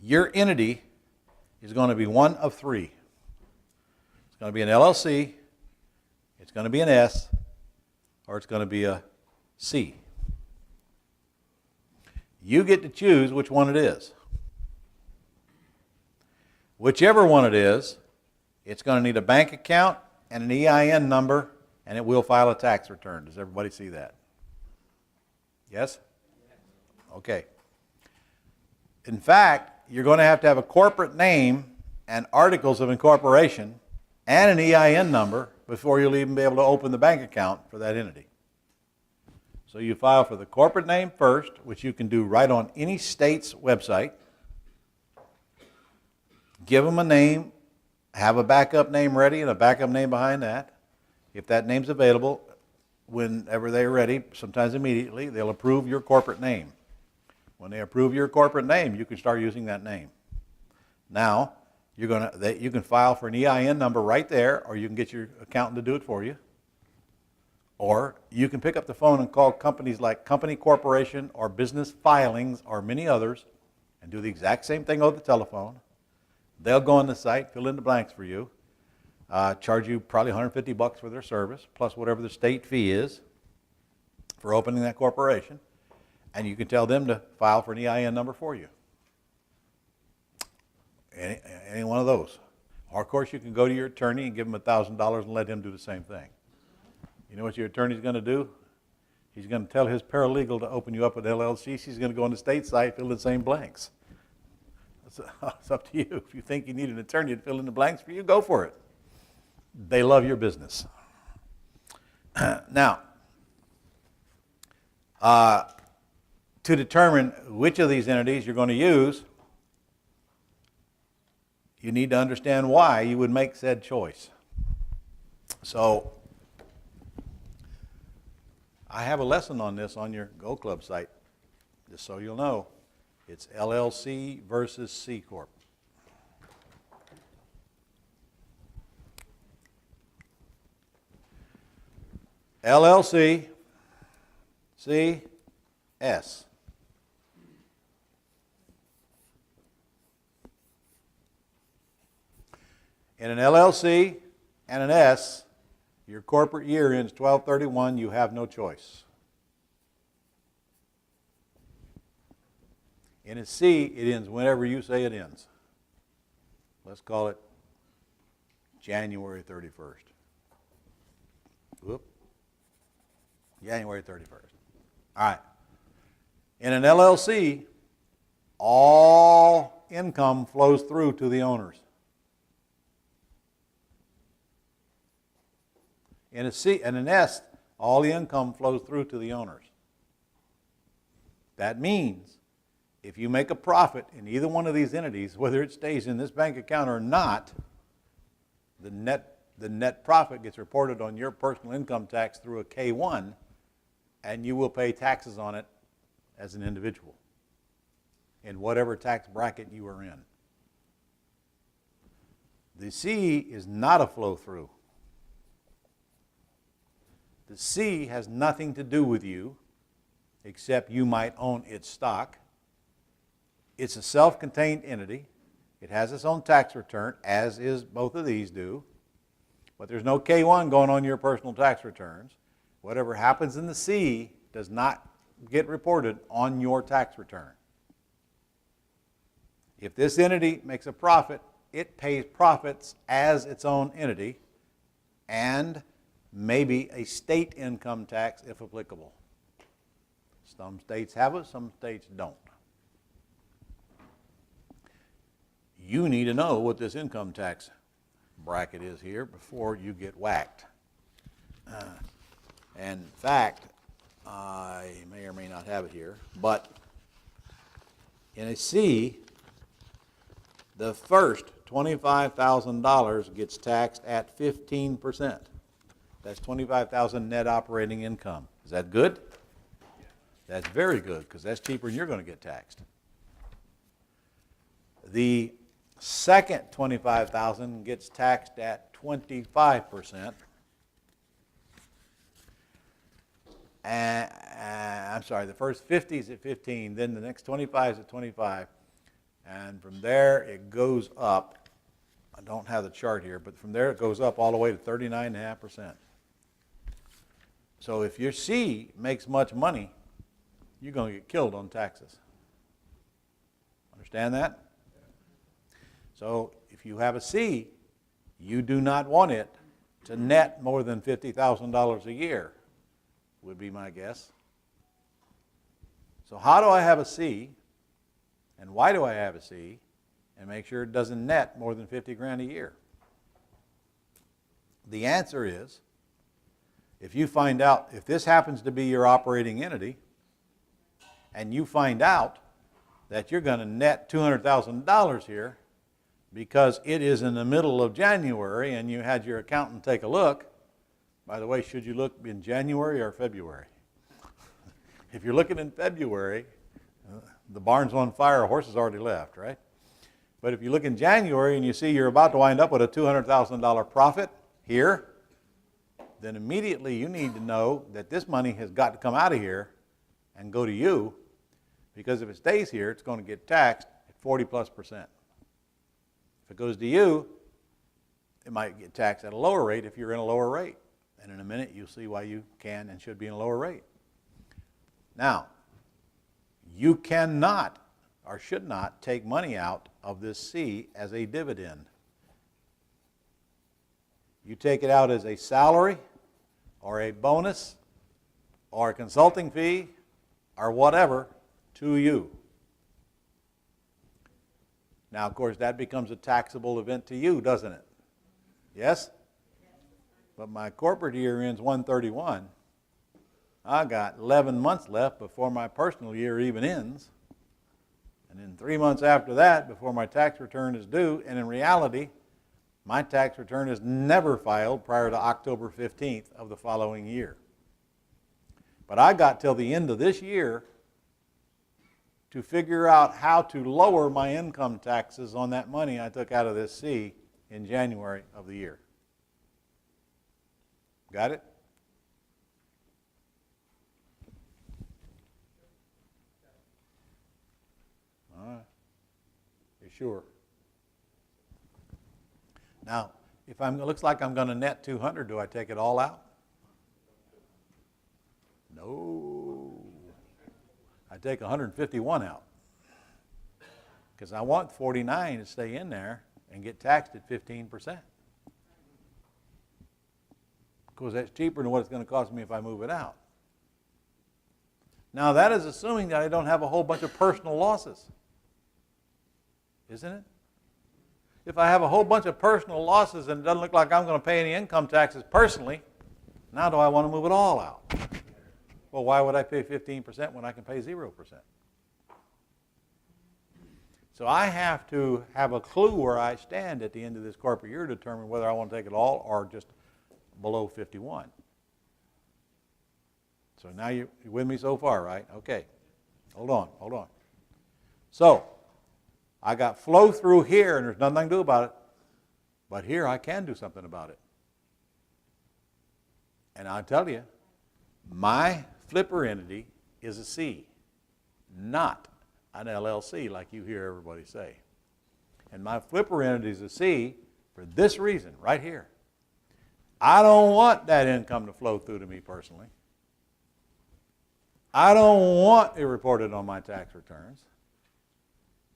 your entity is going to be one of three. It's going to be an LLC, it's going to be an S, or it's going to be a C. You get to choose which one it is. Whichever one it is, it's going to need a bank account and an EIN number, and it will file a tax return. Does everybody see that? Yes? Okay. In fact, you're going to have a corporate name and articles of incorporation and an EIN number before you'll even be able to open the bank account for that entity. So you file for the corporate name first, which you can do right on any state's website. Give them a name, have a backup name ready and a backup name behind that. If that name's available, whenever they're ready, sometimes immediately, they'll approve your corporate name. When they approve your corporate name, you can start using that name. Now, you can file for an EIN number right there, or you can get your accountant to do it for you. Or you can pick up the phone and call companies like Company Corporation or Business Filings or many others and do the exact same thing over the telephone. They'll go on the site, fill in the blanks for you, charge you probably $150 for their service, plus whatever the state fee is for opening that corporation. And you can tell them to file for an EIN number for you. Any one of those. Or, of course, you can go to your attorney and give him $1,000 and let him do the same thing. You know what your attorney's going to do? He's going to tell his paralegal to open you up an LLC. She's going to go on the state site, fill in the same blanks. It's up to you. If you think you need an attorney to fill in the blanks for you, go for it. They love your business. Now, to determine which of these entities you're going to use, you need to understand why you would make said choice. So, I have a lesson on this on your Go Club site, just so you'll know. It's LLC versus C Corp. LLC, C, S. In an LLC and an S, your corporate year ends 12/31, you have no choice. In a C, it ends whenever you say it ends. Let's call it January 31st. Whoop. January 31st. All right. In an LLC, all income flows through to the owners. In an S, all the income flows through to the owners. That means if you make a profit in either one of these entities, whether it stays in this bank account or not, the net profit gets reported on your personal income tax through a K-1, and you will pay taxes on it as an individual in whatever tax bracket you are in. The C is not a flow-through. The C has nothing to do with you, except you might own its stock. It's a self-contained entity. It has its own tax return, as is both of these do. But there's no K-1 going on your personal tax returns. Whatever happens in the C does not get reported on your tax return. If this entity makes a profit, it pays profits as its own entity and maybe a state income tax if applicable. Some states have it, some states don't. You need to know what this income tax bracket is here before you get whacked. And in fact, I may or may not have it here, but in a C, the first $25,000 gets taxed at 15%. That's $25,000 net operating income. Is that good? That's very good, because that's cheaper than you're going to get taxed. The second $25,000 gets taxed at 25%. I'm sorry, the first 50 is at 15, then the next 25 is at 25, and And from there, it goes up. I don't have the chart here, but from there, it goes up all the way to 39.5%. So if your C makes much money, you're going to get killed on taxes. Understand that? So if you have a C, you do not want it to net more than $50,000 a year, would be my guess. So how do I have a C, and why do I have a C, and make sure it doesn't net more than 50 grand a year? The answer is, if you find out, if this happens to be your operating entity, and you find out that you're going to net $200,000 here because it is in the middle of January and you had your accountant take a look. By the way, should you look in January or February? If you're looking in February, the barn's on fire, a horse has already left, right? But if you look in January and you see you're about to wind up with a $200,000 profit here, then immediately you need to know that this money has got to come out of here and go to you, because if it stays here, it's going to get taxed at 40+%. If it goes to you, it might get taxed at a lower rate if you're in a lower rate. And in a minute, you'll see why you can and should be in a lower rate. Now, you cannot or should not take money out of this C as a dividend. You take it out as a salary or a bonus or a consulting fee or whatever to you. Now, of course, that becomes a taxable event to you, doesn't it? Yes? But my corporate year ends 1/31. I got 11 months left before my personal year even ends. And then 3 months after that before my tax return is due. And in reality, my tax return is never filed prior to October 15th of the following year. But I got till the end of this year to figure out how to lower my income taxes on that money I took out of this C in January of the year. Got it? All right. You sure? Now, if it looks like I'm going to net 200, do I take it all out? No. I take 151 out because I want 49 to stay in there and get taxed at 15%. Because that's cheaper than what it's going to cost me if I move it out. Now, that is assuming that I don't have a whole bunch of personal losses, isn't it? If I have a whole bunch of personal losses and it doesn't look like I'm going to pay any income taxes personally, now do I want to move it all out? Well, why would I pay 15% when I can pay 0%? So I have to have a clue where I stand at the end of this corporate year to determine whether I want to take it all or just below 51. So now you're with me so far, right? Okay. Hold on. So I got flow through here and there's nothing I can do about it. But here I can do something about it. And I'll tell you, my flipper entity is a C, not an LLC like you hear everybody say. And my flipper entity is a C for this reason right here. I don't want that income to flow through to me personally. I don't want it reported on my tax returns.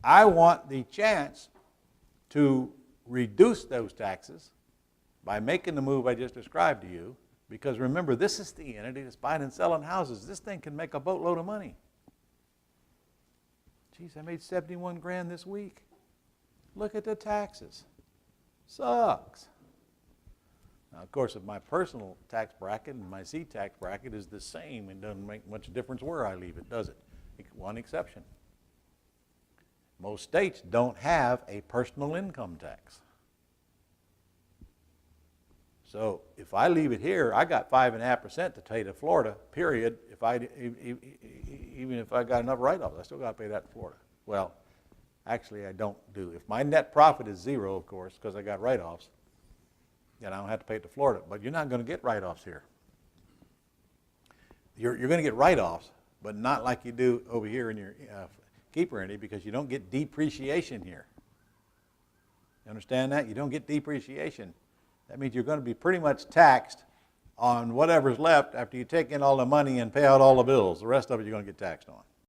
I want the chance to reduce those taxes by making the move I just described to you. Because remember, this is the entity that's buying and selling houses. This thing can make a boatload of money. Geez, I made 71 grand this week. Look at the taxes. Sucks. Now, of course, if my personal tax bracket and my C tax bracket is the same, it doesn't make much difference where I leave it, does it? One exception. Most states don't have a personal income tax. So if I leave it here, I got 5.5% to pay to Florida, period. Even if I got enough write-offs, I still got to pay that to Florida. Well, actually I don't do. If my net profit is 0, of course, because I got write-offs, then I don't have to pay it to Florida. But you're not going to get write-offs here. You're going to get write-offs, but not like you do over here in your keeper any because you don't get depreciation here. You understand that? You don't get depreciation. That means you're going to be pretty much taxed on whatever's left after you take in all the money and pay out all the bills. The rest of it you're going to get taxed on.